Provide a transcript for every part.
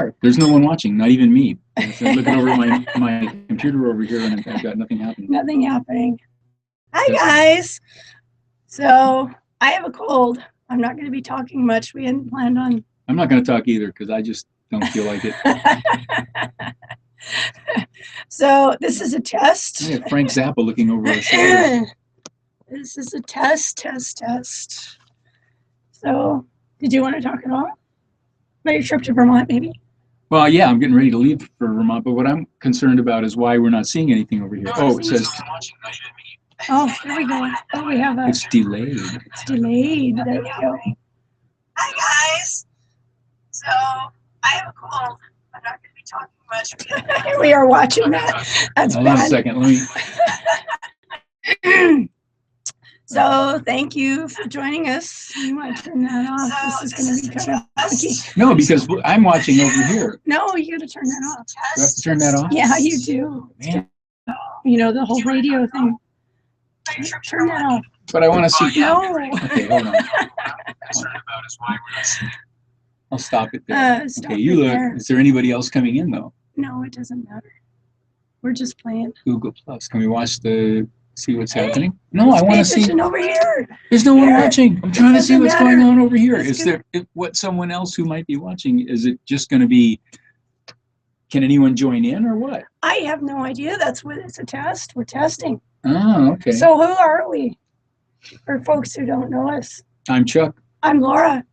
are. There's no one watching, not even me. I'm looking over at my computer over here, and I've got nothing happening. Nothing happening. Hi, guys. So I have a cold. I'm not going to be talking much. We hadn't planned on. I'm not going to talk either because I just don't feel like it. So this is a test. I have Frank Zappa looking over our shoulders. This is a test. So did you want to talk at all about your trip to Vermont, maybe? Well, yeah, I'm getting ready to leave for Vermont, but what I'm concerned about is why we're not seeing anything over here. Oh, it says... Oh, there we go. Oh, we have a... It's delayed. It's delayed. There we go. Hi, guys. So I have a cold. I'm not going to be talking much. We are watching that. That's Hold on a second. Let me... So thank you for joining us. You want to turn that off? This is going to be kind of funky. No, because I'm watching over here. No, you got to turn that off. Do I have to turn that off? Yeah, you do. Man. You know, the whole radio thing. Turn that off. But I want to see. No. Okay, hold on. I'll stop it there. Okay, you look. There. Is there anybody else coming in, though? No, it doesn't matter. We're just playing. Google Plus. Can we watch see what's happening? No, I want to see. Over here. There's no one watching. I'm trying to see what's going on over here. Is there someone else who might be watching? Is it just going to be? Can anyone join in or what? I have no idea. That's what it's a test. We're testing. Oh, okay. So who are we? For folks who don't know us. I'm Chuck. I'm Laura.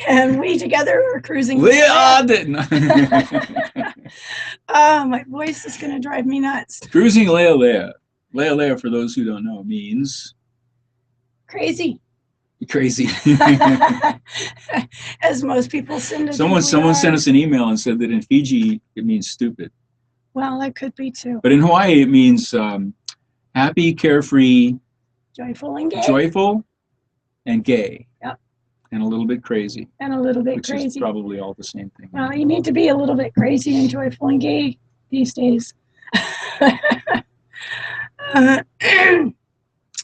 And we together are cruising. Lealea. Oh, my voice is going to drive me nuts. Cruising Lealea. Lealea, for those who don't know, means crazy. Crazy. As most people send us. Someone sent us an email and said that in Fiji it means stupid. Well, that could be too. But in Hawaii it means happy, carefree, joyful and gay. Joyful and gay. Yep. And a little bit crazy. And a little bit crazy. Which is probably all the same thing. Well, you need to be a little bit crazy and joyful and gay these days.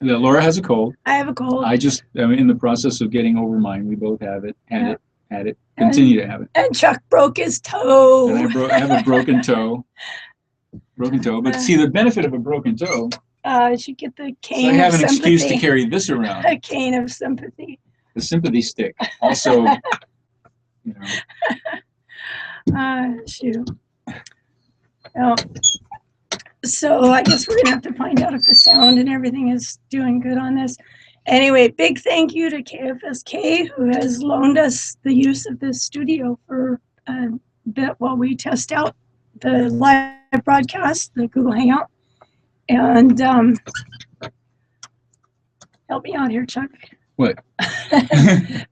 Laura has a cold. I have a cold. I'm in the process of getting over mine. We both have it. Had it. Continue to have it. And Chuck broke his toe. And I have a broken toe. But see, the benefit of a broken toe. You should get the cane. So I have an sympathy. excuse to carry this around. A cane of sympathy. The sympathy stick. Also, you know. Shoot. Oh. So I guess we're gonna have to find out if the sound and everything is doing good on this. Anyway, big thank you to KFSK who has loaned us the use of this studio for a bit while we test out the live broadcast, the Google Hangout. And help me out here, Chuck. What?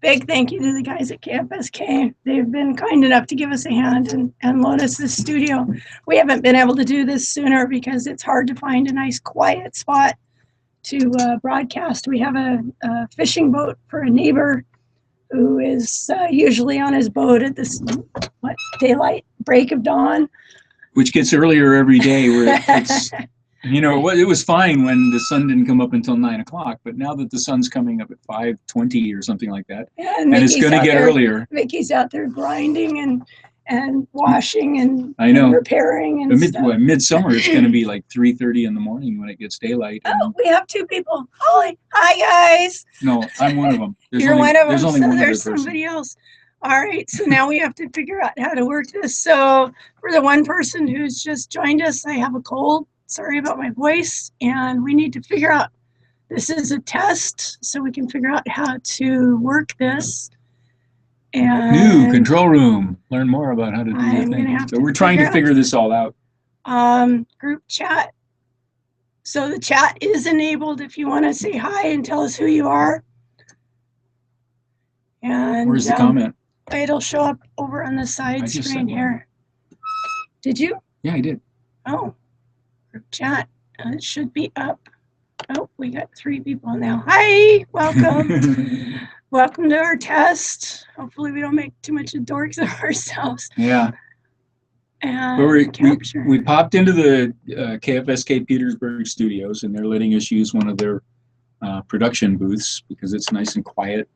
Big thank you to the guys at KFSK. They've been kind enough to give us a hand and loan us this studio. We haven't been able to do this sooner because it's hard to find a nice quiet spot to broadcast. We have a fishing boat for a neighbor who is usually on his boat at this daylight, break of dawn. Which gets earlier every day. Where it's you know, it was fine when the sun didn't come up until 9 o'clock, but now that the sun's coming up at 5:20 or something like that, and it's going to get earlier. Vicky's out there grinding and washing and, I know. And repairing and stuff. Midsummer, it's going to be like 3:30 in the morning when it gets daylight. Oh, we have two people. Hi, guys. No, I'm one of them. You're one of them, there's only so one there's other person. somebody else. All right, so now we have to figure out how to work this. So for the one person who's just joined us, I have a cold. Sorry about my voice, and we need to figure out, this is a test, so we can figure out how to work this. And new control room. Learn more about how to do your thing. So we're trying to figure this all out. Group chat. So the chat is enabled if you want to say hi and tell us who you are. And where's the comment? It'll show up over on the side screen here. Did you? Yeah, I did. Oh. Group chat. It should be up. Oh, we got 3 people now. Hi, welcome. Welcome to our test. Hopefully we don't make too much of dorks of ourselves. Yeah. And we popped into the KFSK Petersburg studios, and they're letting us use one of their production booths because it's nice and quiet.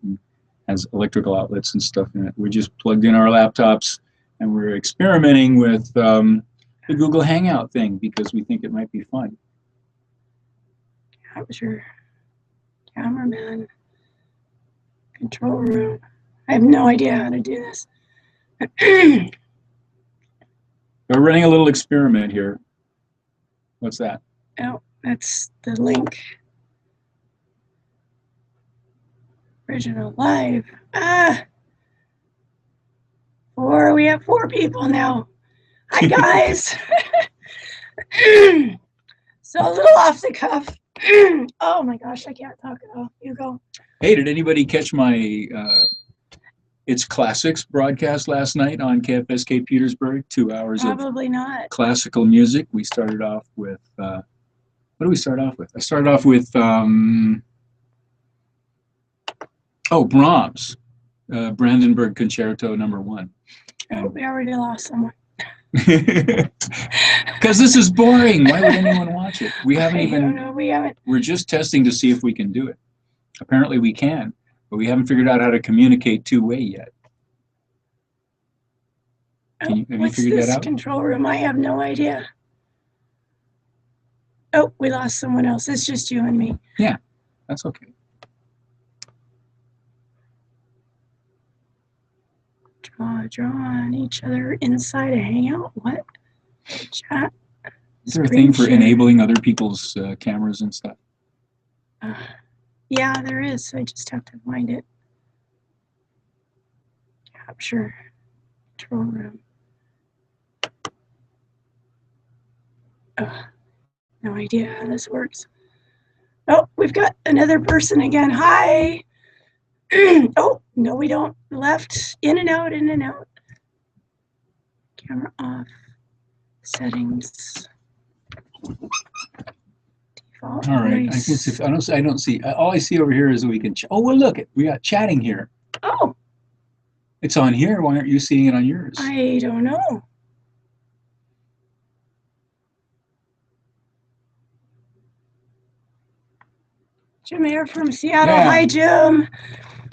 has electrical outlets and stuff in it. We just plugged in our laptops, and we're experimenting with the Google Hangout thing because we think it might be fun. Capture, cameraman, control room. I have no idea how to do this. We're running a little experiment here. What's that? Oh, that's the link. Original live. We have 4 people now. Hi guys. So a little off the cuff. Oh my gosh, I can't talk at all. You go. Hey, did anybody catch my It's Classics broadcast last night on KFSK Petersburg? 2 hours Probably of not. classical music. We started off with what do we start off with? I started off with Brahms, Brandenburg Concerto No. 1. Oh, we already lost someone. Because this is boring. Why would anyone watch it? We haven't I even. don't know. We haven't. We're just testing to see if we can do it. Apparently we can, but we haven't figured out how to communicate two-way yet. Have you figured that out? Control room? I have no idea. Oh, we lost someone else. It's just you and me. Yeah, that's okay. Draw on each other inside a Hangout. What? Chat. Is there a thing for enabling other people's cameras and stuff? Yeah, there is. I just have to find it. Capture. Control room. No idea how this works. Oh, we've got another person again. Hi. Oh, no, we don't. Left. In and out, in and out. Camera off. Settings. Default. All right. Voice. I guess if I don't see. All I see over here is we can. Oh, well, look, we got chatting here. Oh. It's on here. Why aren't you seeing it on yours? I don't know. Jim Air from Seattle. Yeah. Hi, Jim.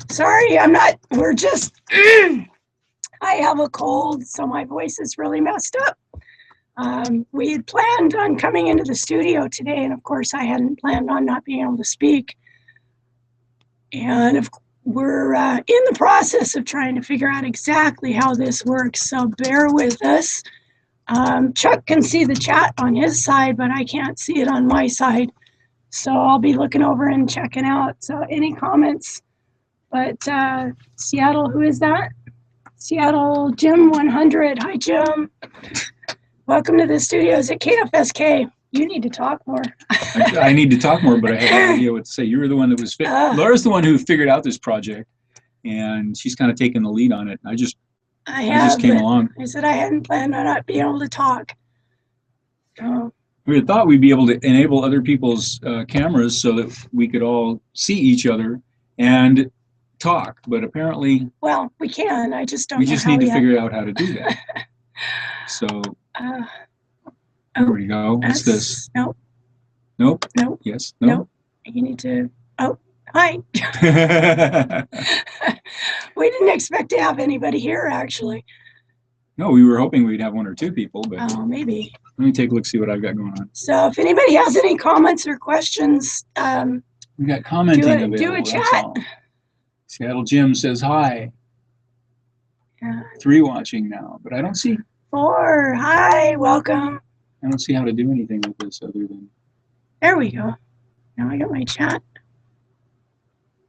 Sorry, we're just, I have a cold, so my voice is really messed up. We had planned on coming into the studio today, and of course I hadn't planned on not being able to speak. And we're in the process of trying to figure out exactly how this works, so bear with us. Chuck can see the chat on his side, but I can't see it on my side. So I'll be looking over and checking out. So any comments? But Seattle, who is that? Seattle Jim 100. Hi, Jim. Welcome to the studios at KFSK. You need to talk more. I need to talk more, but I have no idea what to say. You were the one that was Laura's the one who figured out this project, and she's kind of taken the lead on it. I just came along. I said I hadn't planned on not being able to talk. So. We had thought we'd be able to enable other people's cameras so that we could all see each other and talk, but apparently... Well, we can. I just don't know We just need to figure out how to do that. So... there we go. What's this? Nope. Nope. Nope. Yes. Nope. Nope. You need to... Oh, hi. We didn't expect to have anybody here, actually. No, we were hoping we'd have 1 or 2 people, but... Oh, maybe. Let me take a look, see what I've got going on. So if anybody has any comments or questions... we got commenting available. Do a chat. Seattle Jim says hi. Yeah. 3 watching now, but I don't see... 4. Hi, welcome. I don't see how to do anything with this other than... There we go. Now I got my chat.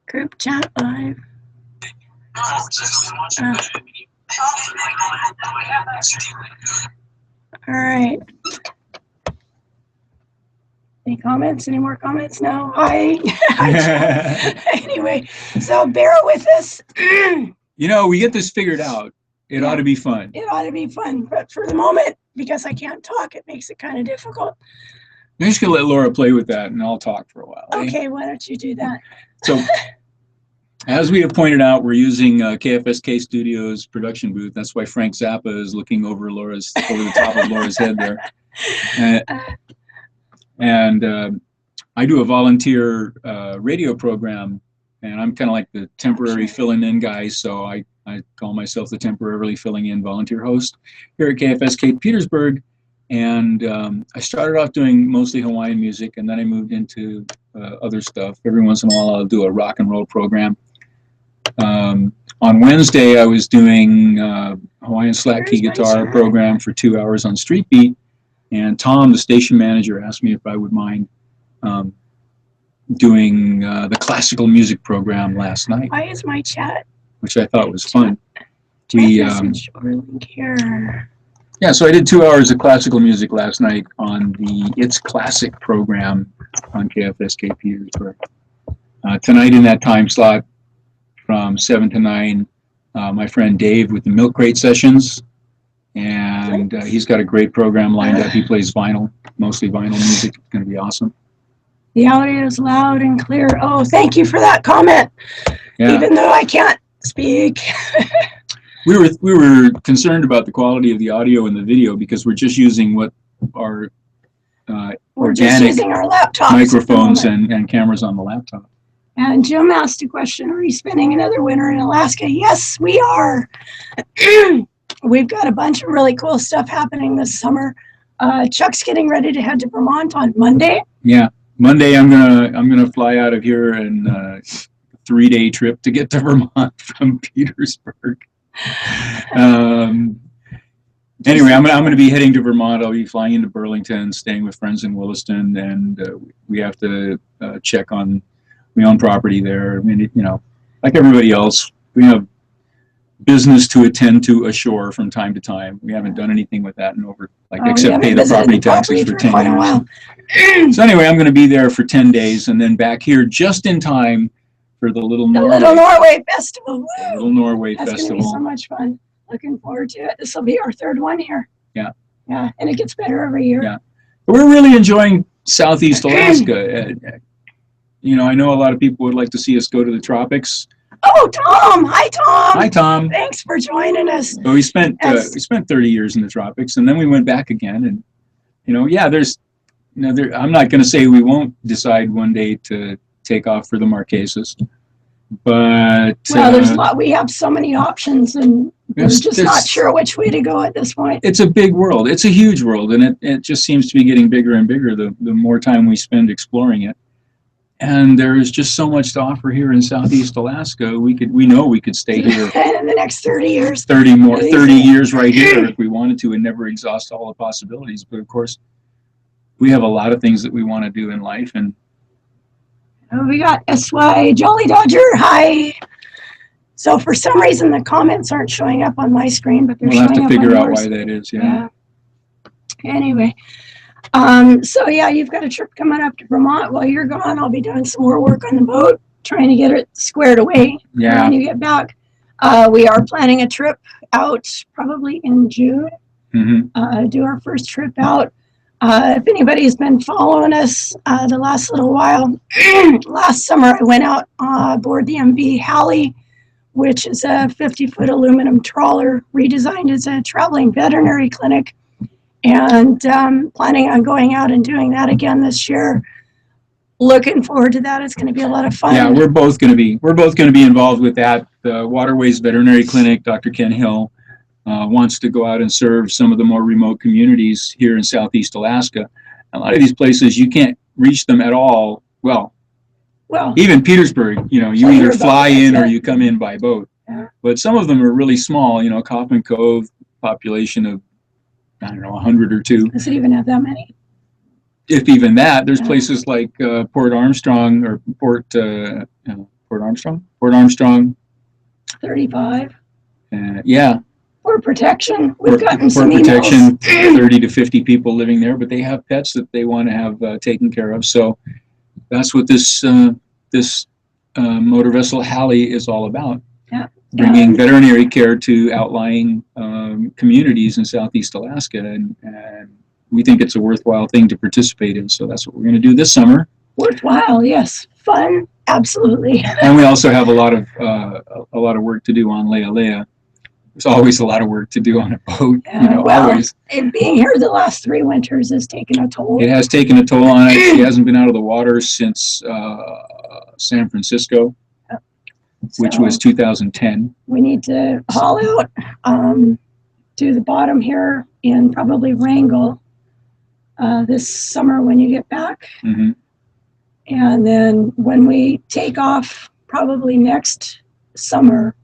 Group chat live. All right. Any comments? Any more comments? No? Hi. Anyway, so bear with us. You know, we get this figured out. It ought to be fun. It ought to be fun. But for the moment, because I can't talk, it makes it kind of difficult. I'm just going to let Laura play with that, and I'll talk for a while. Okay, why don't you do that? So, as we have pointed out, we're using KFSK Studios production booth. That's why Frank Zappa is looking over the top of Laura's head there. And I do a volunteer radio program and I'm kind of like the temporary filling in guy, so I call myself the temporarily filling in volunteer host here at KFSK Petersburg. And I started off doing mostly Hawaiian music, and then I moved into other stuff. Every once in a while, I'll do a rock and roll program. On Wednesday, I was doing Hawaiian slack key guitar program for 2 hours on Street Beat, and Tom, the station manager, asked me if I would mind doing the classical music program last night. Why is my chat? Which I thought was fun. Yeah, so I did 2 hours of classical music last night on the It's Classic program on KFSK Petersburg. Tonight in that time slot from 7 to 9, my friend Dave with the Milk Crate Sessions, and he's got a great program lined up. He plays vinyl, mostly vinyl music. It's going to be awesome. The audio is loud and clear. Oh, thank you for that comment. Yeah. Even though I can't speak. We were concerned about the quality of the audio and the video because we're just using what our organic our laptops microphones and cameras on the laptop. And Jim asked a question, are you spending another winter in Alaska? Yes, we are. We've got a bunch of really cool stuff happening this summer. Chuck's getting ready to head to Vermont on Monday. Yeah, Monday I'm gonna fly out of here and 3-day trip to get to Vermont from Petersburg. Anyway, I'm going to be heading to Vermont. I'll be flying into Burlington, staying with friends in Williston, and we have to check on. We own property there. I mean, like everybody else, we have business to attend to ashore from time to time. We haven't done anything with that in over, except pay the property taxes for 10 years. So anyway, I'm going to be there for 10 days, and then back here just in time for the Little Norway Festival. Woo! The Little Norway Festival. That's going to be so much fun. Looking forward to it. This will be our 3rd one here. Yeah. Yeah, and it gets better every year. Yeah. But we're really enjoying Southeast Alaska. I know a lot of people would like to see us go to the tropics. Oh, Tom! Hi, Tom! Hi, Tom! Thanks for joining us. But we spent 30 years in the tropics, and then we went back again. And I'm not going to say we won't decide one day to take off for the Marquesas, but there's a lot. We have so many options, and we're just not sure which way to go at this point. It's a big world. It's a huge world, and it just seems to be getting bigger and bigger the more time we spend exploring it. And there is just so much to offer here in Southeast Alaska. We know we could stay here in the next 30 years. 30 years right here if we wanted to, and never exhaust all the possibilities. But of course, we have a lot of things that we want to do in life, and we got SY Jolly Dodger. Hi. So for some reason the comments aren't showing up on my screen, but they're showing up on yours. We'll have to figure out why that is. Yeah. Anyway. So yeah, you've got a trip coming up to Vermont. While you're gone, I'll be doing some more work on the boat, trying to get it squared away. Yeah. When you get back, we are planning a trip out probably in June. Mm-hmm. Do our first trip out. If anybody's been following us the last little while, last summer I went out aboard the MV Halley, which is a 50-foot aluminum trawler redesigned as a traveling veterinary clinic. And planning on going out and doing that again this year. Looking forward to that. It's going to be a lot of fun. Yeah, we're both going to be involved with that. The Waterways Veterinary Clinic, Dr. Ken Hill, wants to go out and serve some of the more remote communities here in Southeast Alaska. A lot of these places you can't reach them at all. Well, even Petersburg, you either fly in or you come in by boat. Yeah. But some of them are really small. Kaufman Cove, population of 100 or 2. Does it even have that many? If even that, there's places like Port Armstrong or Port Armstrong. 35. Yeah. Port Protection. We've gotten some Port Protection, emails. 30 to 50 people living there, but they have pets that they want to have taken care of. So that's what this motor vessel Halley is all about. Yeah. Bringing veterinary care to outlying communities in Southeast Alaska, and we think it's a worthwhile thing to participate in. So that's what we're going to do this summer. Worthwhile, yes. Fun, absolutely. And we also have a lot of work to do on Lealea. There's always a lot of work to do on a boat. Always. Being here the last 3 winters has taken a toll. It has taken a toll on it. She hasn't been out of the water since San Francisco. which was 2010. We need to haul out to the bottom here in probably Wrangell this summer when you get back. Mm-hmm. And then when we take off probably next summer,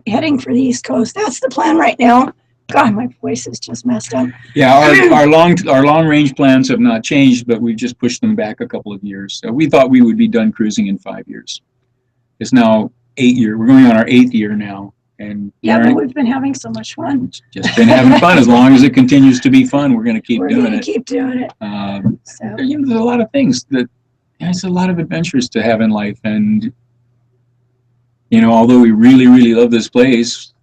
heading for the East Coast. That's the plan right now. God, my voice is just messed up. Yeah, our long range plans have not changed, but we've just pushed them back a couple of years. So we thought we would be done cruising in 5 years. It's now 8 years. We're going on our 8th year now, and yeah, but we've been having so much fun. Just been having fun. As long as it continues to be fun, we're going to keep doing it. We're going to keep doing it. So. You know, there's a lot of things that there's a lot of adventures to have in life, and you know, although we really, really love this place.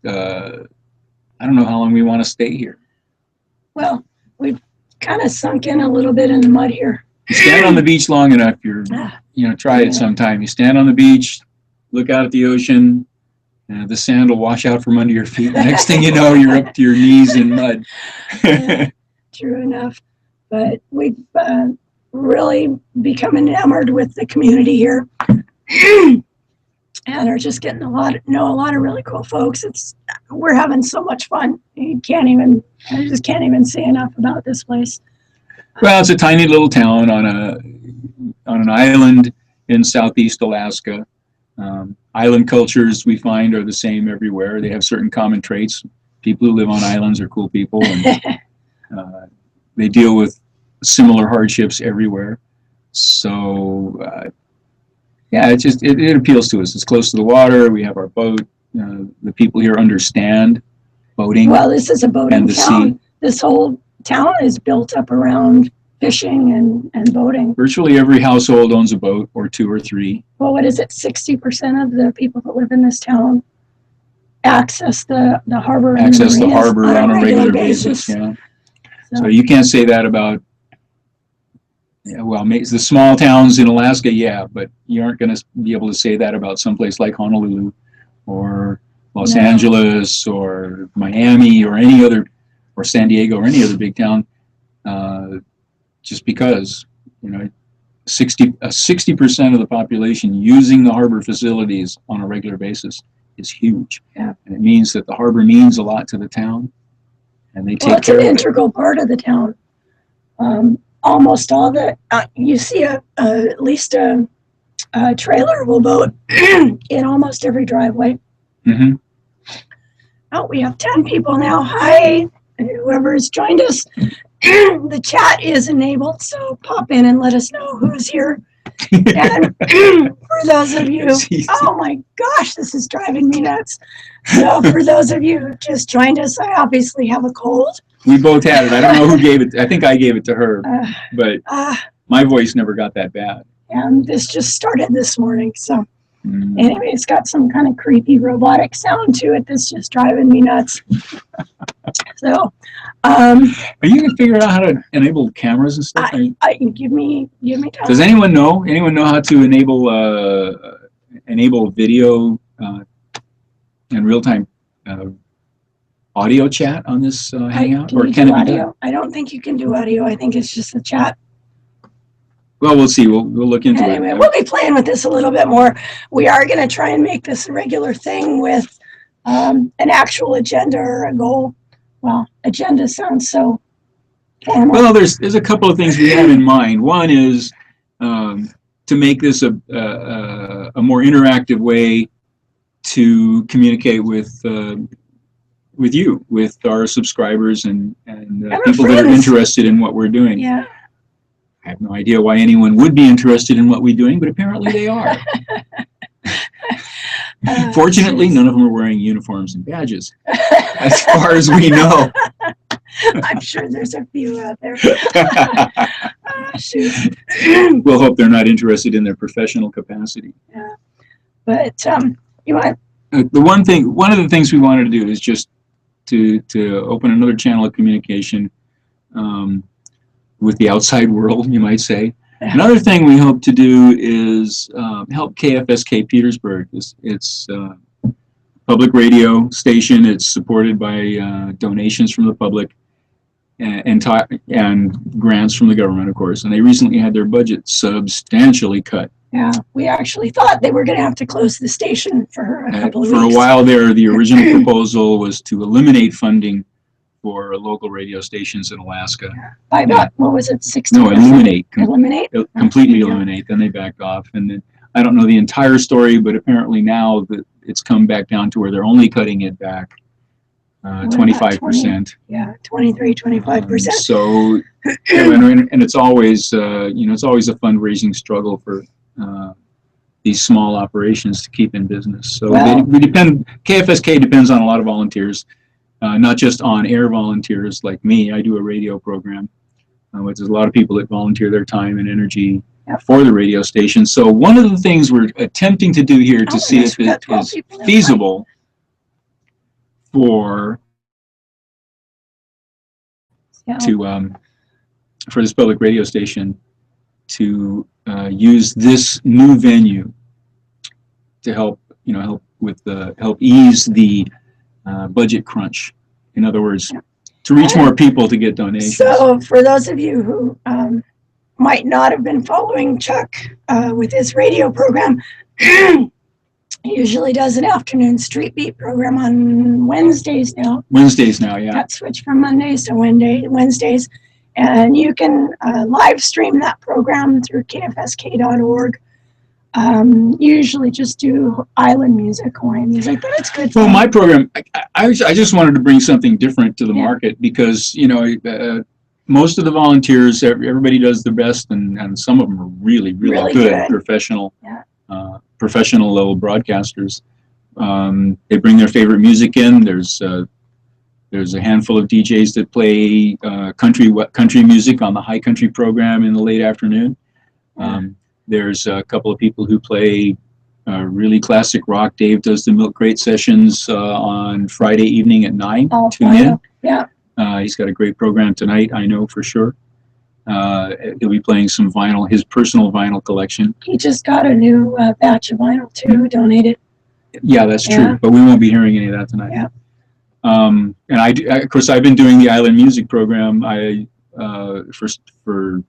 I don't know how long we want to stay here. Well, we've kind of sunk in a little bit in the mud here. You stand on the beach long enough, try it sometime. You stand on the beach, look out at the ocean, the sand will wash out from under your feet. The next thing you know, you're up to your knees in mud. True enough. But we've really become enamored with the community here. And are just getting know a lot of really cool folks. We're having so much fun. I just can't even say enough about this place. Well, it's a tiny little town on an island in southeast Alaska. Island cultures we find are the same everywhere. They have certain common traits. People who live on islands are cool people, and they deal with similar hardships everywhere. So. Yeah, it appeals to us. It's close to the water. We have our boat. The people here understand boating. Well, this is a boating town. This whole town is built up around fishing and boating. Virtually every household owns a boat, or 2 or 3. Well, what is it? 60% of the people that live in this town access the harbor. Access the harbor on a regular basis. Yeah. So you can't say that about. Yeah, well, the small towns in Alaska, yeah, but you aren't going to be able to say that about someplace like Honolulu or Los Angeles or Miami or any other, or San Diego or any other big town, just because, 60% of the population using the harbor facilities on a regular basis is huge. Yeah. And it means that the harbor means a lot to the town, and they take care of it. It's an integral part of the town. Almost all you see at least a trailerable boat in almost every driveway. Mm-hmm. Oh, we have 10 people now. Hi, whoever's joined us. The chat is enabled, so pop in and let us know who's here. And for those of you, oh my gosh, this is driving me nuts. So for those of you who just joined us, I obviously have a cold. We both had it. I don't know who gave it. I think I gave it to her, but my voice never got that bad. And this just started this morning. So anyway, it's got some kind of creepy robotic sound to it that's just driving me nuts. So, are you gonna figure out how to enable cameras and stuff? Give me time. Does anyone know? Anyone know how to enable video and real time audio chat on this Hangout, or can it be done? I don't think you can do audio. I think it's just the chat. Well, we'll see. We'll look into it. We'll be playing with this a little bit more. We are going to try and make this a regular thing with an actual agenda or a goal. Well, agenda sounds so formal. Well, there's a couple of things we have in mind. One is to make this a more interactive way to communicate with you, with our subscribers and people that are interested in what we're doing. Yeah. I have no idea why anyone would be interested in what we're doing, but apparently they are. Fortunately, none of them are wearing uniforms and badges, as far as we know. I'm sure there's a few out there. Shoot. We'll hope they're not interested in their professional capacity. Yeah. But you want one of the things we wanted to do is just to open another channel of communication with the outside world, you might say. Yeah. Another thing we hope to do is help KFSK Petersburg. It's a public radio station. It's supported by donations from the public and grants from the government, of course. And they recently had their budget substantially cut. Yeah, we actually thought they were going to have to close the station for a couple of For weeks. a while there, the original proposal was to eliminate funding for local radio stations in Alaska. By about, what was it, 60%? No, eliminate. Eliminate? Completely eliminate. Then they backed off. And then, I don't know the entire story, but apparently now that it's come back down to where they're only cutting it back 25%. Yeah, 23, 25%. So, and it's always, it's always a fundraising struggle for these small operations to keep in business. So we depend. KFSK depends on a lot of volunteers, not just on-air volunteers like me. I do a radio program, which is a lot of people that volunteer their time and energy for the radio station. So one of the things we're attempting to do here to see if it is feasible for this public radio station to use this new venue to help ease the budget crunch. In other words, to reach more people to get donations. So for those of you who might not have been following Chuck with his radio program, he usually does an afternoon street beat program on Wednesdays now. Wednesdays now, yeah. Got switched from Mondays to Wednesdays. And you can live stream that program through kfsk.org. Usually just do island music, Hawaiian music, but it's good. Well, my program, I just wanted to bring something different to the market because, most of the volunteers, everybody does their best, and some of them are really, really good professional level broadcasters. They bring their favorite music in. There's a handful of DJs that play country music on the High Country program in the late afternoon. There's a couple of people who play really classic rock. Dave does the Milk Crate sessions on Friday evening at 9. Tune in. Yeah. He's got a great program tonight, I know for sure. He'll be playing some vinyl, his personal vinyl collection. He just got a new batch of vinyl too, donated. Yeah, that's true, but we won't be hearing any of that tonight. Yeah. And of course, I've been doing the Island Music program for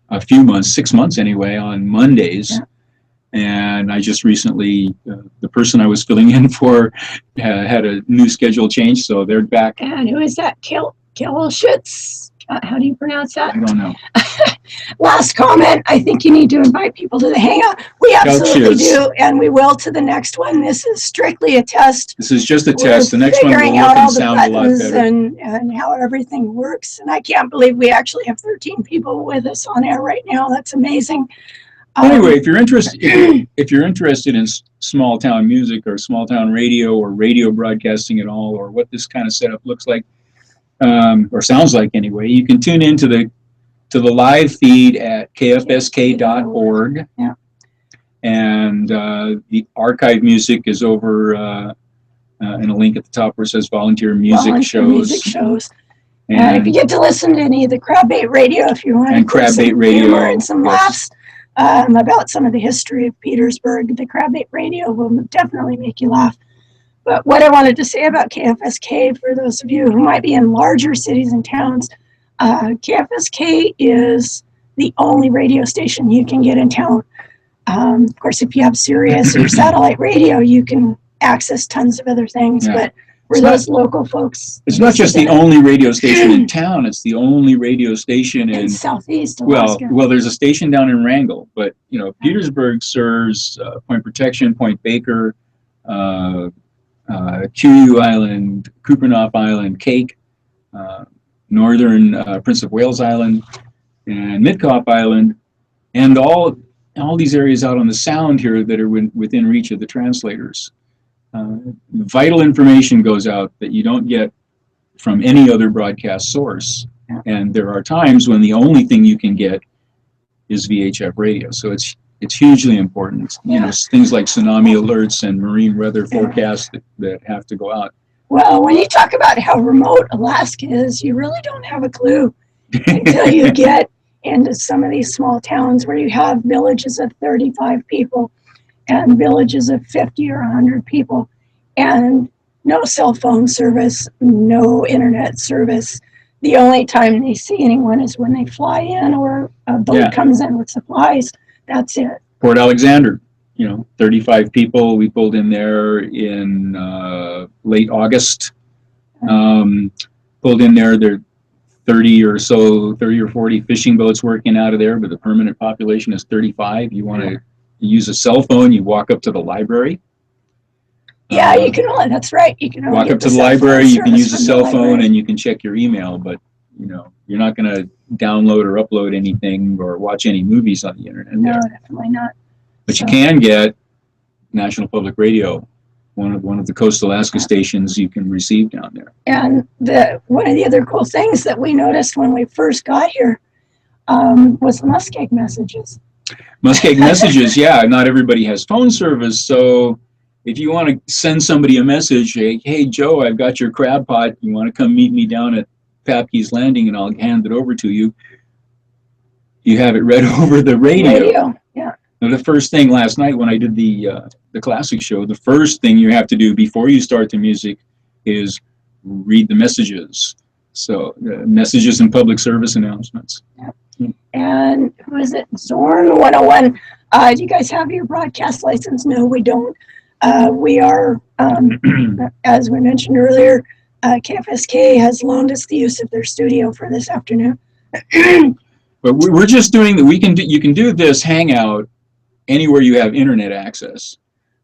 a few months, 6 months anyway, on Mondays. Yeah. And I just recently, the person I was filling in for had a new schedule change, so they're back. And who is that? Kilschutz? How do you pronounce that? I don't know. Last comment. I think you need to invite people to the Hangout. We absolutely do, and we will to the next one. This is strictly a test. This is just a test. The next one will look and sound a lot better. And how everything works. And I can't believe we actually have 13 people with us on air right now. That's amazing. Anyway, if you're interested in small town music or small town radio or radio broadcasting at all, or what this kind of setup looks like, or sounds like anyway, you can tune into the live feed at kfsk.org. Yeah. And the archive music is over in a link at the top where it says volunteer music shows. And if you get to listen to any of the Crab Bait Radio, if you want to some humor and some laughs about some of the history of Petersburg, the Crab Bait Radio will definitely make you laugh. But what I wanted to say about KFSK, for those of you who might be in larger cities and towns, KFSK is the only radio station you can get in town. Of course, if you have Sirius or satellite radio, you can access tons of other things. Yeah. But for those local folks, it's not just the only radio station in town. It's the only radio station in Southeast Alaska. Well, there's a station down in Wrangell, but Petersburg serves Point Protection, Point Baker, Q Island, Kupreanof Island, Cake, northern Prince of Wales Island, and Midcop Island, and all these areas out on the Sound here that are within reach of the translators. Vital information goes out that you don't get from any other broadcast source, and there are times when the only thing you can get is VHF radio. So it's hugely important. Things like tsunami alerts and marine weather forecasts that have to go out. Well, when you talk about how remote Alaska is, you really don't have a clue until you get into some of these small towns where you have villages of 35 people and villages of 50 or 100 people, and no cell phone service, no internet service. The only time they see anyone is when they fly in or a boat comes in with supplies. That's it. Port Alexander, 35 people. We pulled in there in late August. Pulled in there. There are 30 or 40 fishing boats working out of there, but the permanent population is 35. You want to use a cell phone, you walk up to the library. Yeah, you can only, that's right. You can only walk up to the library, you can use a cell phone and you can check your email, but you're not going to download or upload anything or watch any movies on the internet. No, definitely not. But you can get National Public Radio, one of the Coastal Alaska stations you can receive down there. And one of the other cool things that we noticed when we first got here was muskeg messages. Muskeg messages, yeah. Not everybody has phone service, so if you want to send somebody a message, hey Joe, I've got your crab pot. You want to come meet me down at Papke's Landing, and I'll hand it over to you. You have it read over the radio. Yeah. Now, the first thing last night when I did the classic show, the first thing you have to do before you start the music is read the messages. So messages and public service announcements. Yeah. And who is it? Zorn 101. Do you guys have your broadcast license? No, we don't. We are, as we mentioned earlier, KFSK has loaned us the use of their studio for this afternoon. But we're just doing that. You can do this Hangout anywhere you have internet access.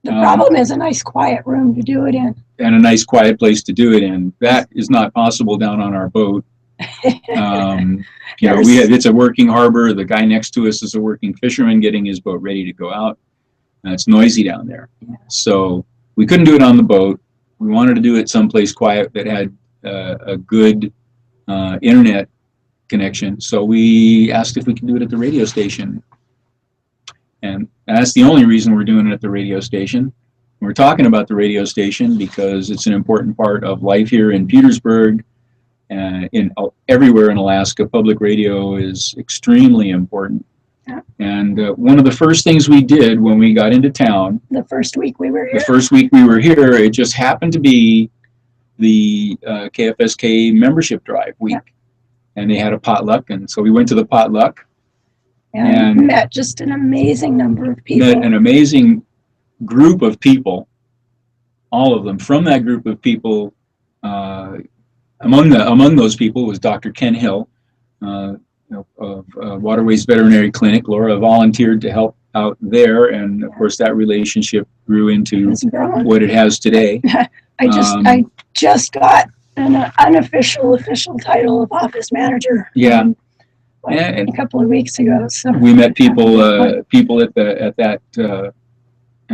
The problem is a nice quiet room to do it in. And a nice quiet place to do it in. That is not possible down on our boat. It's a working harbor. The guy next to us is a working fisherman getting his boat ready to go out. It's noisy down there. Yeah. So we couldn't do it on the boat. We wanted to do it someplace quiet that had a good internet connection. So we asked if we could do it at the radio station. And that's the only reason we're doing it at the radio station. We're talking about the radio station because it's an important part of life here in Petersburg. Everywhere in Alaska, public radio is extremely important. Yeah. And one of the first things we did when we got into town, the first week we were here, it just happened to be the KFSK membership drive week. Yeah. And they had a potluck, and so we went to the potluck. And met just an amazing number of people. Met an amazing group of people, all of them. From that group of people, among those people was Dr. Ken Hill, of Waterways Veterinary Clinic. Laura volunteered to help out there, and of course that relationship grew into what it has today. I just got an official title of office manager. Yeah. A couple of weeks ago. So we met people at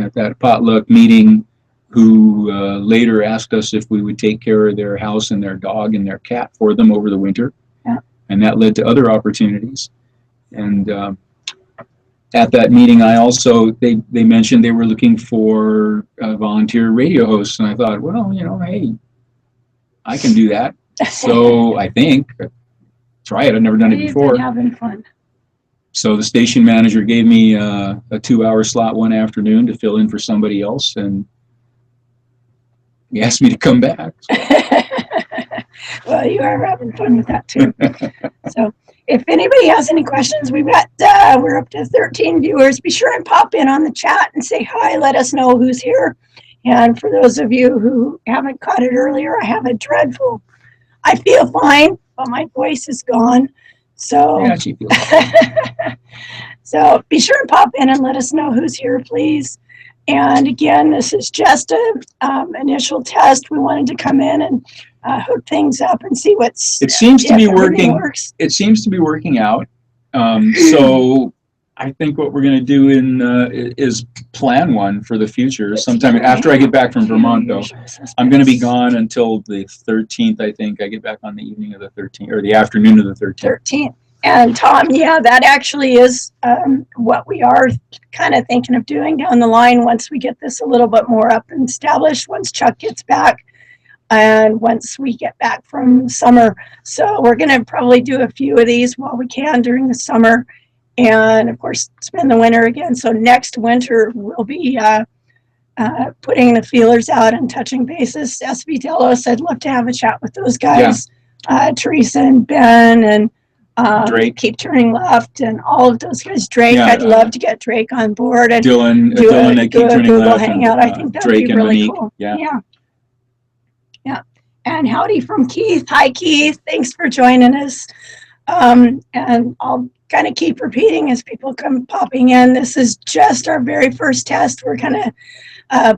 that potluck meeting who later asked us if we would take care of their house and their dog and their cat for them over the winter. Yeah. And that led to other opportunities. And at that meeting, they mentioned they were looking for volunteer radio hosts, and I thought, well, hey, I can do that. So I think. Try it. I've never done it before. Been having fun. So the station manager gave me a 2-hour slot one afternoon to fill in for somebody else, and he asked me to come back. Well, you are having fun with that too. So if anybody has any questions, we're up to 13 viewers. Be sure and pop in on the chat and say hi. Let us know who's here. And for those of you who haven't caught it earlier, I feel fine, but my voice is gone. So, yeah, she feels fine. So be sure and pop in and let us know who's here, please. And again, this is just an initial test. We wanted to come in and hook things up and see what's. It seems to be working. It seems to be working out. So I think what we're going to do is plan one for the future. Sometime after I get back from Vermont, though, I'm going to be gone until the 13th. I think I get back on the evening of the 13th or the afternoon of the 13th. 13th. And Tom, yeah, that actually is what we are kind of thinking of doing down the line once we get this a little bit more up and established, once Chuck gets back and once we get back from summer. So we're going to probably do a few of these while we can during the summer. And of course, spend the winter again. So next winter, we'll be putting the feelers out and touching bases. SB Delos, I'd love to have a chat with those guys. Yeah. Teresa and Ben and Drake. Keep Turning Left, and all of those guys. Drake, Yeah, I'd love to get Drake on board and Dylan at Keep Turning Google Left, Hangout. and, I think that'd Drake be and really Monique. cool. Yeah. Yeah. And howdy from Keith. Hi, Keith. Thanks for joining us. And I'll kind of keep repeating as people come popping in. This is just our very first test. We're kind of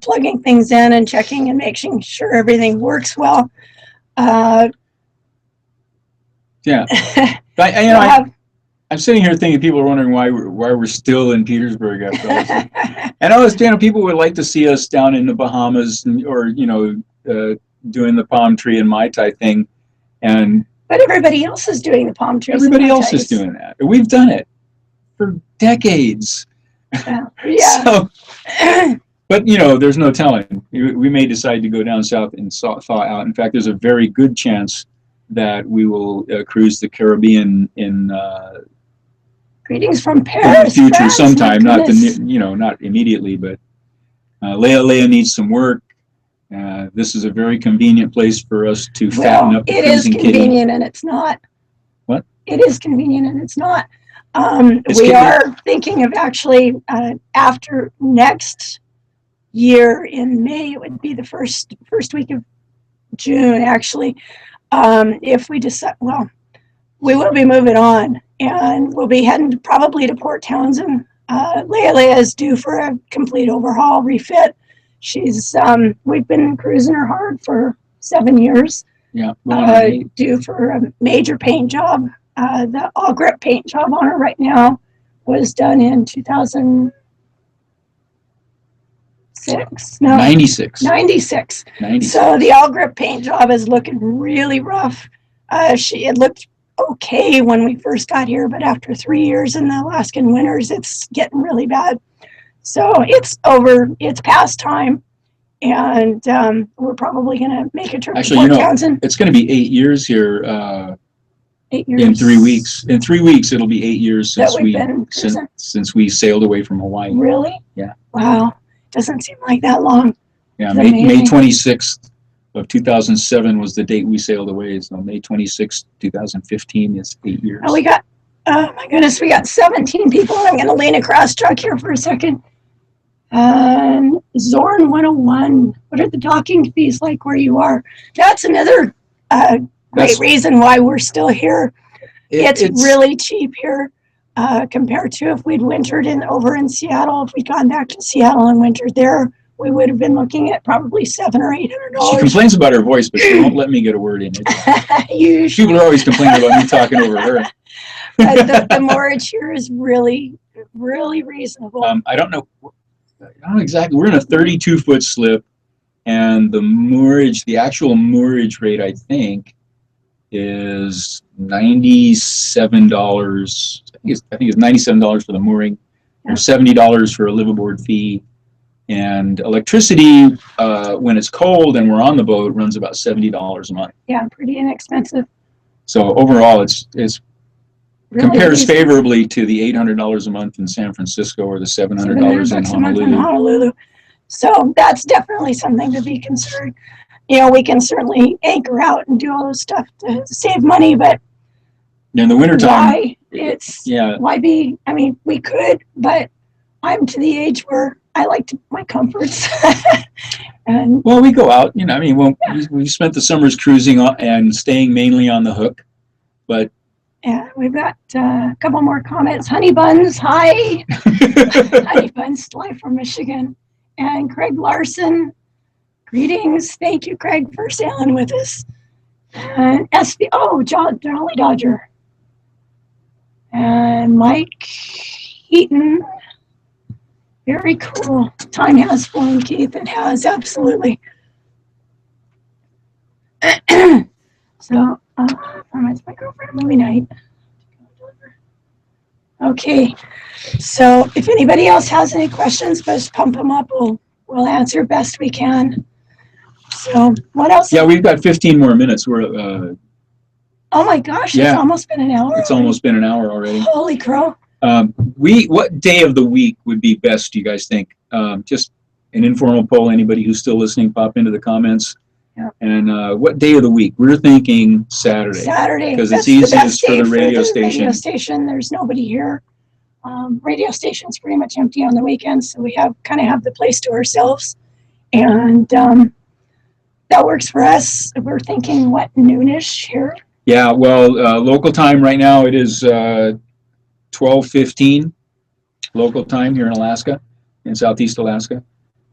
plugging things in and checking and making sure everything works well. Yeah. I'm sitting here thinking people are wondering why we're still in Petersburg after all this. And I was, people would like to see us down in the Bahamas, or doing the palm tree and Mai Tai thing, but everybody else is doing the palm trees. Everybody else is doing that. We've done it for decades. Yeah. So, but there's no telling. We may decide to go down south and thaw out. In fact, there's a very good chance that we will cruise the Caribbean in greetings from Paris. In the future, sometime, not immediately, but Lealea needs some work. This is a very convenient place for us to fatten up the Crimson Kitty. It is convenient, and it's not. What? It is convenient, and it's not. We are thinking of actually after next year in May. It would be the first week of June, actually. If we decide, we will be moving on, and we'll be heading probably to Port Townsend. Lealea is due for a complete overhaul, refit. She's we've been cruising her hard for 7 years. Yeah. Due for a major paint job. The all grip paint job on her right now was done in 2006. No, 96. 96. 96. So the all grip paint job is looking really rough. It looked okay when we first got here, but after 3 years in the Alaskan winters, it's getting really bad. So it's over. It's past time, and we're probably going to make a trip to Port Townsend. It's going to be 8 years here. 8 years. In 3 weeks. In 3 weeks, it'll be 8 years since we sailed away from Hawaii. Really? Yeah. Wow. Doesn't seem like that long. Yeah. May 26th of 2007 was the date we sailed away. So May 26th, 2015 is 8 years. Oh, we got 17 people. I'm going to lean across Chuck here for a second. Zorn 101. What are the docking fees like where you are? That's another great reason why we're still here. It's really cheap here compared to if we'd wintered over in Seattle. If we'd gone back to Seattle and wintered there, we would have been looking at probably $700 or $800. She complains about her voice, but she won't let me get a word in. People are always complaining about me talking over her. The moorage here is really, really reasonable. I don't know exactly. We're in a 32-foot slip, and the actual moorage rate, I think, is $97. I think it's $97 for the mooring, or $70 for a liveaboard fee, and electricity when it's cold and we're on the boat runs about $70 a month. Yeah, pretty inexpensive. So overall, it's really compares favorably to the $800 a month in San Francisco or the $700 in Honolulu. So that's definitely something to be considered. We can certainly anchor out and do all this stuff to save money, but in the wintertime, why be? I mean, we could, but I'm to the age where I like my comforts. And we go out. We spent the summers cruising and staying mainly on the Hook, but. Yeah, we've got a couple more comments. Honey Buns, hi. Honey Buns, live from Michigan. And Craig Larson, greetings. Thank you, Craig, for sailing with us. And Jolly Dodger. And Mike Heaton. Very cool. Time has flown, Keith. It has, absolutely. So, it's my girlfriend movie night. Okay, so if anybody else has any questions, just pump them up. We'll answer best we can. So, what else? Yeah, we've got 15 more minutes. We're. Oh my gosh! Yeah. It's almost been an hour. It's almost been an hour already. Holy crow! What day of the week would be best? Do you guys think? Just an informal poll. Anybody who's still listening, pop into the comments. Yeah. And what day of the week? We're thinking Saturday. Saturday. Because That's it's the best easiest for day the radio Radio station. station. There's nobody here. Radio station's pretty much empty on the weekends, so we kind of have the place to ourselves, and that works for us. We're thinking what, noonish here? Yeah. Well, local time right now it is 12:15 local time here in Alaska, in Southeast Alaska,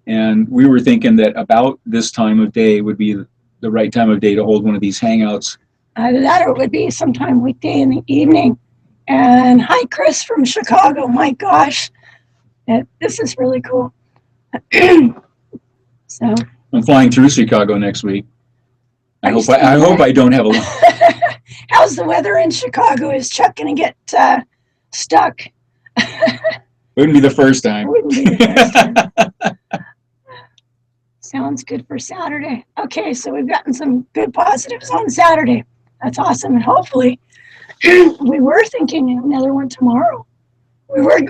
and we were thinking that about this time of day would be the right time of day to hold one of these hangouts. Either that or it would be sometime weekday in the evening. And hi, Chris from Chicago. My gosh, this is really cool. So I'm flying through Chicago next week. I hope I don't have a long. How's the weather in Chicago? Is Chuck going to get stuck? Wouldn't be the first time. Wouldn't be the first time. Sounds good for Saturday. Okay, so we've gotten some good positives on Saturday. That's awesome. And hopefully, we were thinking another one tomorrow. We were,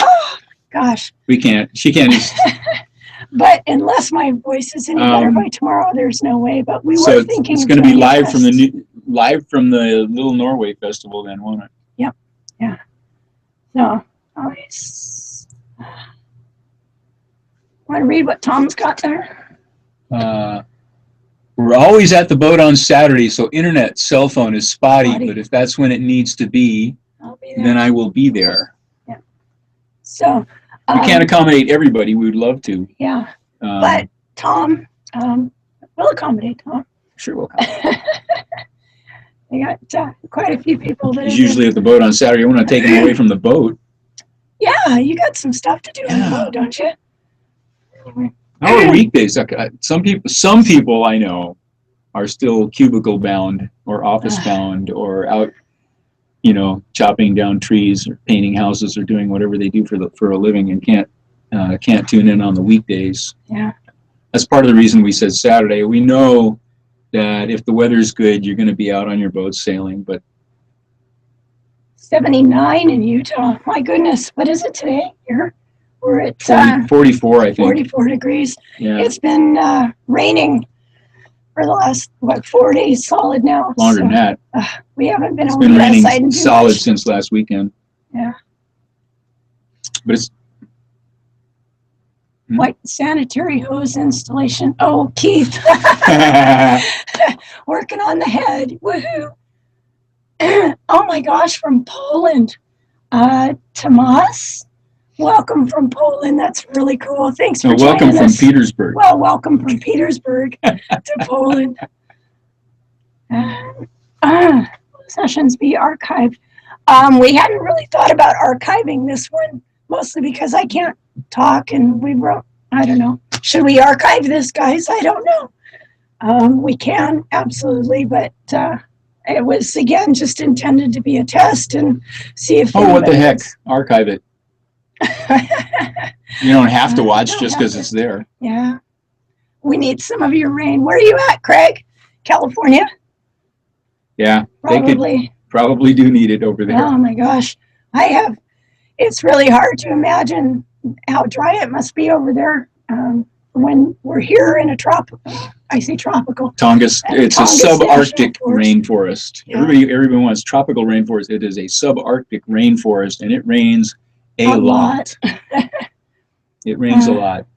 oh gosh. We can't. She can't. But unless my voice is any better by tomorrow, there's no way. But we were thinking it's going to be live from the Little Norway Festival, then, won't it? Yep. Yeah. So, nice. Want to read what Tom's got there? We're always at the boat on Saturday, so internet, cell phone is spotty. But if that's when it needs to be, then I will be there. Yeah. So. We can't accommodate everybody. We would love to. Yeah. But Tom, we'll accommodate Tom. Sure, we'll accommodate. We got quite a few people that He's usually at the boat on Saturday. I want to take him away from the boat. Yeah, you got some stuff to do on the boat, don't you? Our weekdays. Some people I know are still cubicle bound or office bound or out, chopping down trees or painting houses or doing whatever they do for a living and can't tune in on the weekdays. Yeah. That's part of the reason we said Saturday. We know that if the weather's good, you're going to be out on your boat sailing, but 79 in Utah. My goodness, what is it today? We're at 44, I think. 44 degrees. Yeah. It's been raining for the last 4 days solid now. Longer than that. We haven't been It's able been to raining outside and do solid much. since last weekend. Yeah. But it's White sanitary hose installation. Oh, Keith. Working on the head. Woohoo. Oh my gosh, from Poland. Tomas, welcome from Poland. That's really cool. Thanks for joining us. Welcome from Petersburg. Well, welcome from Petersburg to Poland. Sessions be archived. We hadn't really thought about archiving this one, mostly because I can't talk and I don't know. Should we archive this, guys? I don't know. We can, absolutely, but it was, again, just intended to be a test and see if... Oh, what the heck? Archive it. You don't have to watch just because it's there. Yeah. We need some of your rain. Where are you at, Craig? California? Yeah. Probably do need it over there. Oh, my gosh. It's really hard to imagine how dry it must be over there when we're here in a tropical. I say tropical. Tongass, it's a subarctic National rainforest. Yeah. Everybody wants tropical rainforest. It is a subarctic rainforest, and it rains a lot. It rains a lot.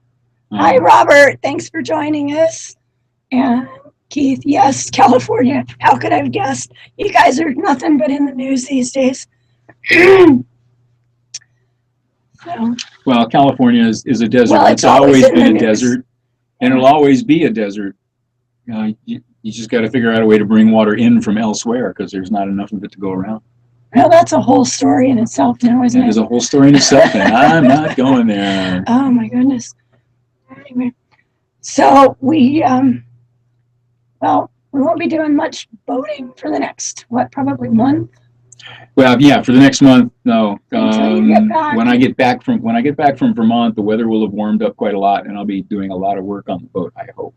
Hi, Robert. Thanks for joining us. And Keith, yes, California. How could I have guessed? You guys are nothing but in the news these days. Well, California is a desert. Well, it's always been a desert, and it'll always be a desert. You just got to figure out a way to bring water in from elsewhere because there's not enough of it to go around. Well, that's a whole story in itself now, isn't it? It is a whole story in itself, and I'm not going there. Oh, my goodness. Anyway, so we won't be doing much boating for the next, probably month? Well, yeah, for the next month, no. Until you get back. When I get back from Vermont, the weather will have warmed up quite a lot, and I'll be doing a lot of work on the boat. I hope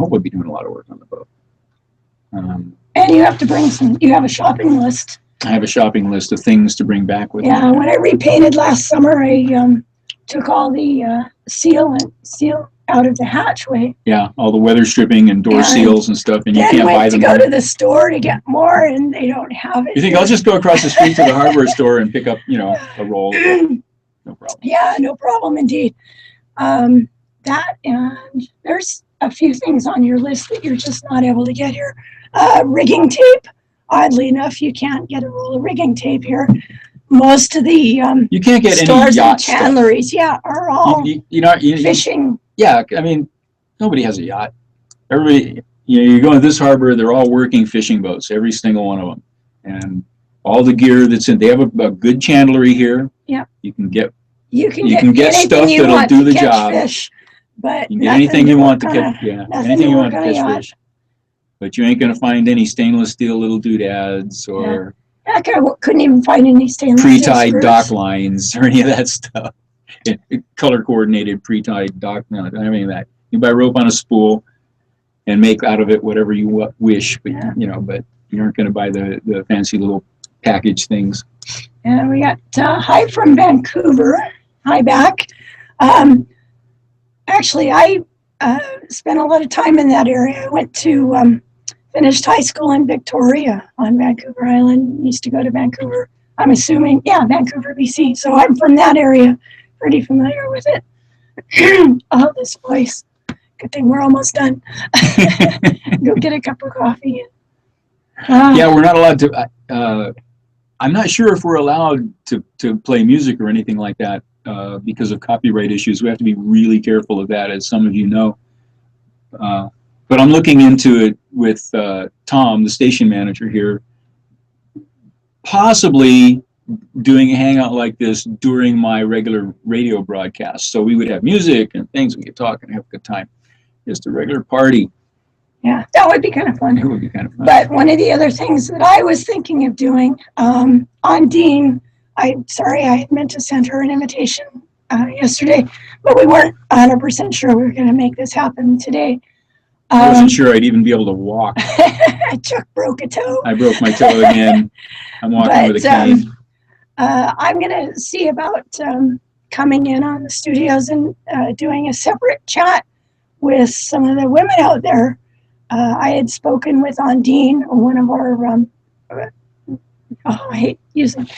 I'll be doing a lot of work on the boat. And you have to bring you have a shopping list. I have a shopping list of things to bring back with me. Yeah, when I repainted last summer, I took all the seal out of the hatchway. Yeah, all the weather stripping and door seals and stuff, and you Then can't buy went them. to go to the store to get more, and they don't have it. You think I'll just go across the street to the hardware store and pick up, a roll? No problem. Yeah, no problem indeed. That, and there's a few things on your list that you're just not able to get here. Rigging tape. Oddly enough, you can't get a roll of rigging tape here. Most of the you can't get stores any and chandleries, are all fishing. Yeah, I mean, nobody has a yacht. Everybody, you go to this harbor, they're all working fishing boats, every single one of them, and all the gear that's in. They have a good chandlery here. Yeah, you can get stuff that'll do the job. Fish, but you can get anything you want to catch. Yeah, anything you want to catch fish. But you ain't gonna find any stainless steel little doodads or. Heck, I couldn't even find any stainless pre-tied dock lines or any of that stuff. Color coordinated pre-tied dock. No, I don't have any of that. You buy rope on a spool and make out of it whatever you wish, but but you aren't going to buy the fancy little package things. And we got hi from Vancouver. Hi back. Actually, I spent a lot of time in that area. I went to finished high school in Victoria on Vancouver Island. Used to go to Vancouver. I'm assuming, Vancouver, BC. So I'm from that area. Pretty familiar with it. Oh, this voice. Good thing we're almost done. Go get a cup of coffee. Yeah, we're not allowed to. I'm not sure if we're allowed to play music or anything like that because of copyright issues. We have to be really careful of that, as some of you know. But I'm looking into it with Tom, the station manager here, possibly doing a hangout like this during my regular radio broadcast. So we would have music and things, we could talk and have a good time. Just a regular party. Yeah, that would be kind of fun. It would be kind of fun. But one of the other things that I was thinking of doing, on Dean, I had meant to send her an invitation yesterday, but we weren't 100% sure we were going to make this happen today. I wasn't sure I'd even be able to walk. Chuck broke a toe. I broke my toe again. I'm walking with a cane. I'm going to see about coming in on the studios and doing a separate chat with some of the women out there. I had spoken with Ondine, one of our, I hate using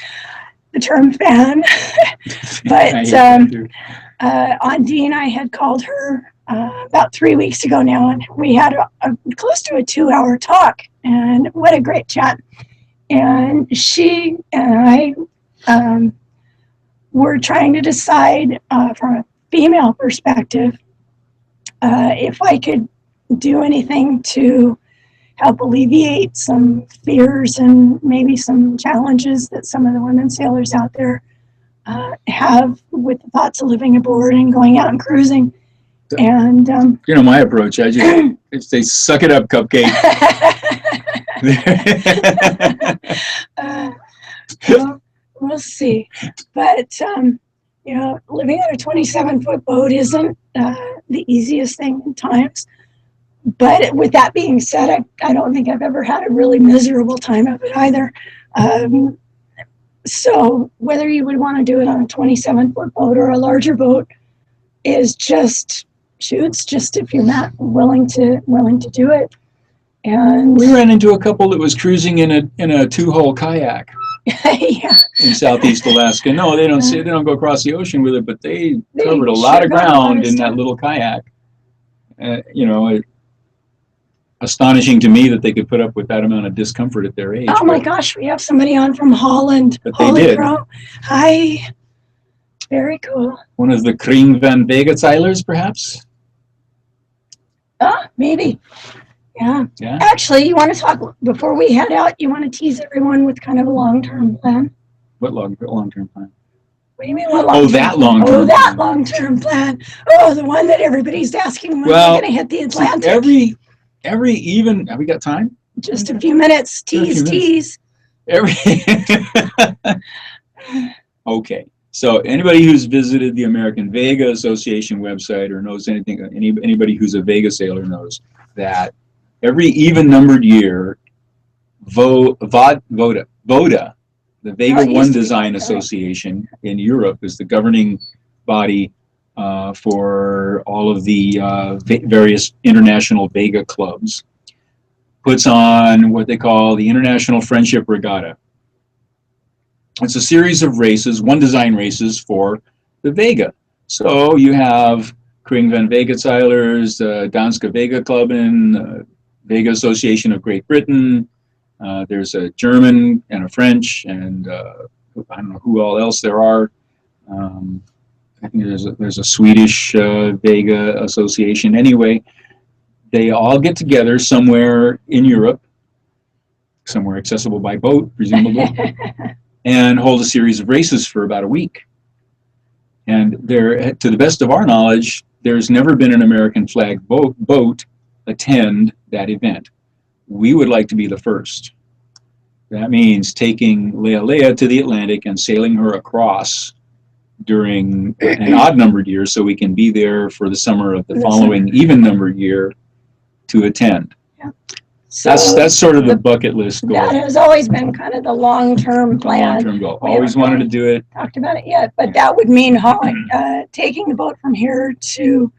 the term fan, but Ondine, I had called her about 3 weeks ago now, and we had a close to a 2-hour talk, and what a great chat. And she and I were trying to decide from a female perspective if I could do anything to help alleviate some fears and maybe some challenges that some of the women sailors out there have with the thoughts of living aboard and going out and cruising. And my approach, I just say, suck it up, cupcake. We'll see. But living on a 27-foot boat isn't the easiest thing at times. But with that being said, I don't think I've ever had a really miserable time of it either. So whether you would want to do it on a 27-foot boat or a larger boat is just if you're not willing to do it. And we ran into a couple that was cruising in a 2-hull kayak. Yeah. In Southeast Alaska. No, they don't go across the ocean with it, but they covered a lot of ground in that little kayak. Astonishing to me that they could put up with that amount of discomfort at their age. Oh my gosh, we have somebody on from Holland. But they did. Hi. Very cool. One of the Kring van Vega sailors, perhaps? Maybe. Yeah. Actually, you want to talk, before we head out, you want to tease everyone with kind of a long-term plan? What long-term plan? What do you mean, what long-term? That long-term plan. That long-term plan. Oh, the one that everybody's asking when we're going to hit the Atlantic. Have we got time? Just a few minutes. Tease. Okay. So anybody who's visited the American Vega Association website or knows anything, anybody who's a Vega sailor knows that every even-numbered year, VODA, the Vega One Design Association in Europe, is the governing body for all of the various international Vega clubs, puts on what they call the International Friendship Regatta. It's a series of races, one design races for the Vega. So you have Kring van Vegazeilers, Danske Vega Clubben, Vega Association of Great Britain. There's a German and a French, and I don't know who all else there are. I think there's a Swedish Vega Association. Anyway, they all get together somewhere in Europe, somewhere accessible by boat, presumably, and hold a series of races for about a week. And there, to the best of our knowledge, there's never been an American flag boat attend that event. We would like to be the first. That means taking Lealea to the Atlantic and sailing her across during an odd-numbered year so we can be there for the summer of the following even-numbered year to attend. Yeah. So that's sort of the bucket list goal. That has always been kind of the long-term plan. Long-term goal. Always wanted to do it. Talked about it yet, but that would mean hauling, taking the boat from here to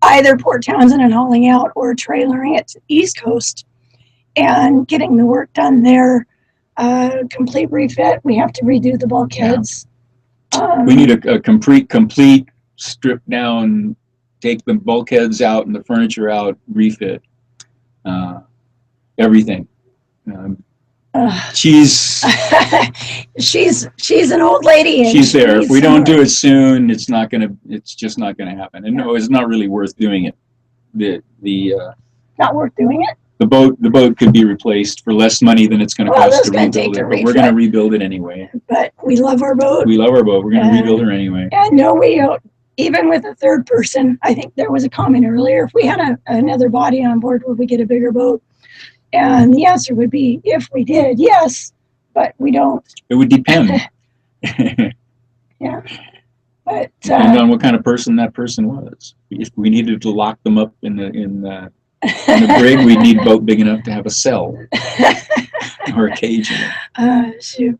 either Port Townsend and hauling out, or trailering it to the East Coast and getting the work done there. Complete refit. We have to redo the bulkheads. Yeah. We need a complete strip down, take the bulkheads out and the furniture out, refit. Everything. She's an old lady. She's there. If we don't do it soon, it's just not gonna happen. And no, it's not really worth doing it. Not worth doing it. The boat could be replaced for less money than it's going to cost to rebuild it. But we're going to rebuild it anyway. But we love our boat. We love our boat. We're going to rebuild her anyway. And no, even with a third person, I think there was a comment earlier, if we had another body on board, would we get a bigger boat? And the answer would be, if we did, yes, but we don't. It would depend. Yeah. But depend on what kind of person that person was. If we needed to lock them up in the brig, we'd need a boat big enough to have a cell or a cage in it. Shoot.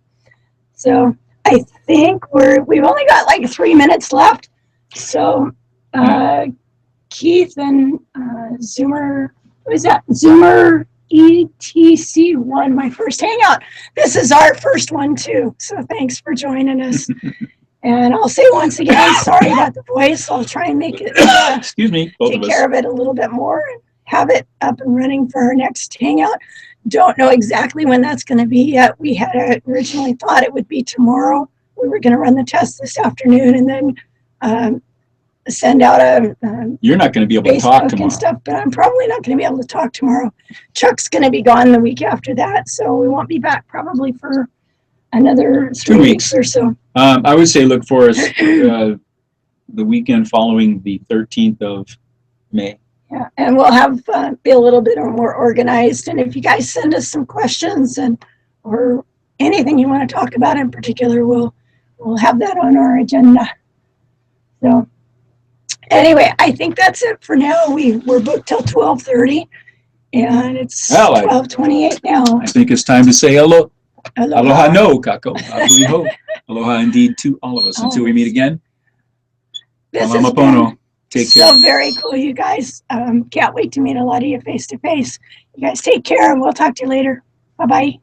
So I think we've only got like 3 minutes left. So Keith and Zoomer, who is that? Zoomer ETC won my first Hangout. This is our first one too. So thanks for joining us. And I'll say once again, sorry about the voice. I'll try and make it excuse me, both take care of it a little bit more and have it up and running for our next Hangout. Don't know exactly when that's going to be yet. We had originally thought it would be tomorrow. We were going to run the test this afternoon and then send out a You're not going to be able to talk tomorrow. And stuff, but I'm probably not going to be able to talk tomorrow. Chuck's going to be gone the week after that, so we won't be back probably for another 3 weeks or so. I would say look for us the weekend following the 13th of May. Yeah, and we'll have be a little bit more organized. And if you guys send us some questions or anything you want to talk about in particular, we'll have that on our agenda. So anyway, I think that's it for now. We're booked till 12:30, and it's 12:28 now. I think it's time to say hello. Aloha no, kako. Ahui. Aloha indeed to all of us. Until we meet again. Alamapono. Take care. So very cool, you guys. Can't wait to meet a lot of you face to face. You guys take care, and we'll talk to you later. Bye-bye.